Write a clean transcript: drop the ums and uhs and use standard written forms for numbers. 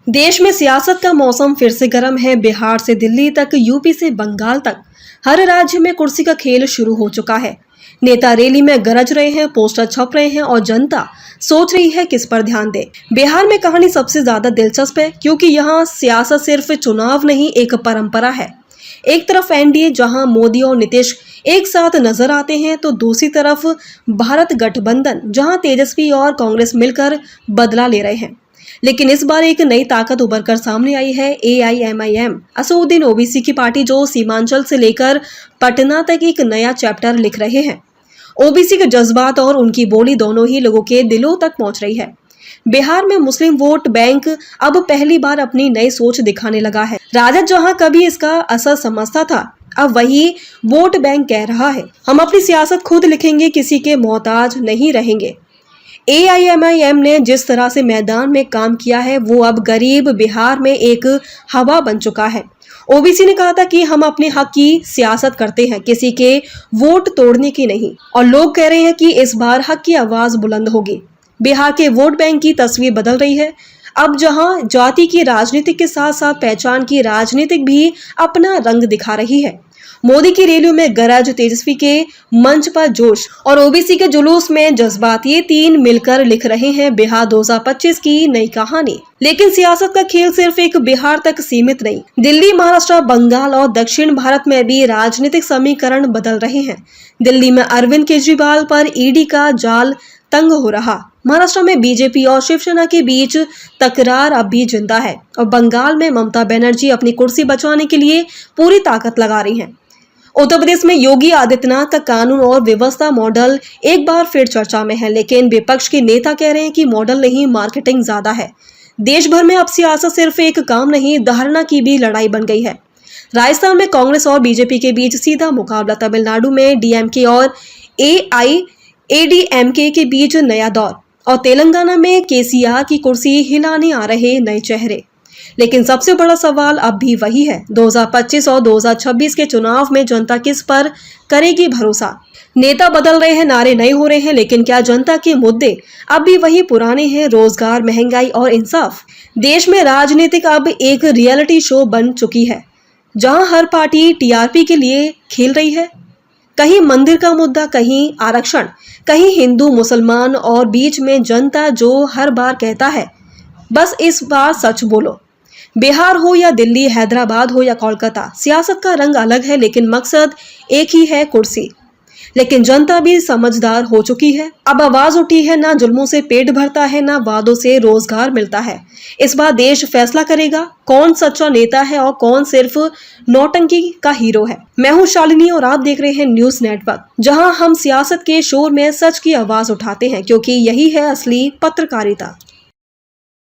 देश में सियासत का मौसम फिर से गर्म है। बिहार से दिल्ली तक, यूपी से बंगाल तक हर राज्य में कुर्सी का खेल शुरू हो चुका है। नेता रैली में गरज रहे हैं, पोस्टर छप रहे हैं और जनता सोच रही है किस पर ध्यान दे। बिहार में कहानी सबसे ज्यादा दिलचस्प है क्योंकि यहाँ सियासत सिर्फ चुनाव नहीं, एक परंपरा है। एक तरफ एनडीए जहां मोदी और नीतीश एक साथ नजर आते हैं, तो दूसरी तरफ भारत गठबंधन जहां तेजस्वी और कांग्रेस मिलकर बदला ले रहे हैं। लेकिन इस बार एक नई ताकत उभर कर सामने आई है। AIMIM असदुद्दीन ओबीसी की पार्टी, जो सीमांचल से लेकर पटना तक एक नया चैप्टर लिख रहे हैं। ओबीसी के जज्बात और उनकी बोली दोनों ही लोगों के दिलों तक पहुंच रही है। बिहार में मुस्लिम वोट बैंक अब पहली बार अपनी नई सोच दिखाने लगा है। राजद जहां कभी इसका असर समझता था, अब वही वोट बैंक कह रहा है, हम अपनी सियासत खुद लिखेंगे, किसी के मोहताज नहीं रहेंगे। AIMIM ने जिस तरह से मैदान में काम किया है, वो अब गरीब बिहार में एक हवा बन चुका है। ओबीसी ने कहा था कि हम अपने हक की सियासत करते हैं, किसी के वोट तोड़ने की नहीं, और लोग कह रहे हैं कि इस बार हक की आवाज बुलंद होगी। बिहार के वोट बैंक की तस्वीर बदल रही है। अब जहां जाति की राजनीति के साथ साथ पहचान की राजनीति भी अपना रंग दिखा रही है। मोदी की रैलियों में गरज, तेजस्वी के मंच पर जोश और ओबीसी के जुलूस में जज्बात, ये तीन मिलकर लिख रहे हैं बिहार 2025 की नई कहानी। लेकिन सियासत का खेल सिर्फ एक बिहार तक सीमित नहीं। दिल्ली, महाराष्ट्र, बंगाल और दक्षिण भारत में भी राजनीतिक समीकरण बदल रहे हैं। दिल्ली में अरविंद केजरीवाल पर ईडी का जाल तंग हो रहा। महाराष्ट्र में बीजेपी और शिवसेना के बीच तकरार अब भी जिंदा है और बंगाल में ममता बनर्जी अपनी कुर्सी बचाने के लिए पूरी ताकत लगा रही हैं। उत्तर प्रदेश में योगी आदित्यनाथ का कानून और व्यवस्था मॉडल एक बार फिर चर्चा में है, लेकिन विपक्ष के नेता कह रहे हैं कि मॉडल नहीं, मार्केटिंग ज्यादा है। देश भर में अब सियासत सिर्फ एक काम नहीं, धारणा की भी लड़ाई बन गई है। राजस्थान में कांग्रेस और बीजेपी के बीच सीधा मुकाबला, तमिलनाडु में डीएमके और AIADMK के बीच नया दौर, और तेलंगाना में केसीआर की कुर्सी हिलाने आ रहे नए चेहरे। लेकिन सबसे बड़ा सवाल अब भी वही है, 2025 और 2026 के चुनाव में जनता किस पर करेगी भरोसा। नेता बदल रहे हैं, नारे नए हो रहे हैं, लेकिन क्या जनता के मुद्दे अब भी वही पुराने हैं? रोजगार, महंगाई और इंसाफ। देश में राजनीतिक अब एक रियलिटी शो बन चुकी है, जहां हर पार्टी टीआरपी के लिए खेल रही है। कहीं मंदिर का मुद्दा, कहीं आरक्षण, कहीं हिंदू मुसलमान, और बीच में जनता जो हर बार कहता है बस इस बार सच बोलो। बिहार हो या दिल्ली, हैदराबाद हो या कोलकाता, सियासत का रंग अलग है लेकिन मकसद एक ही है, कुर्सी। लेकिन जनता भी समझदार हो चुकी है। अब आवाज उठी है, ना जुल्मों से पेट भरता है, ना वादों से रोजगार मिलता है। इस बार देश फैसला करेगा कौन सच्चा नेता है और कौन सिर्फ नौटंकी का हीरो है। मैं हूं शालिनी और आप देख रहे हैं न्यूज नेटवर्क, जहां हम सियासत के शोर में सच की आवाज उठाते हैं, क्योंकि यही है असली पत्रकारिता।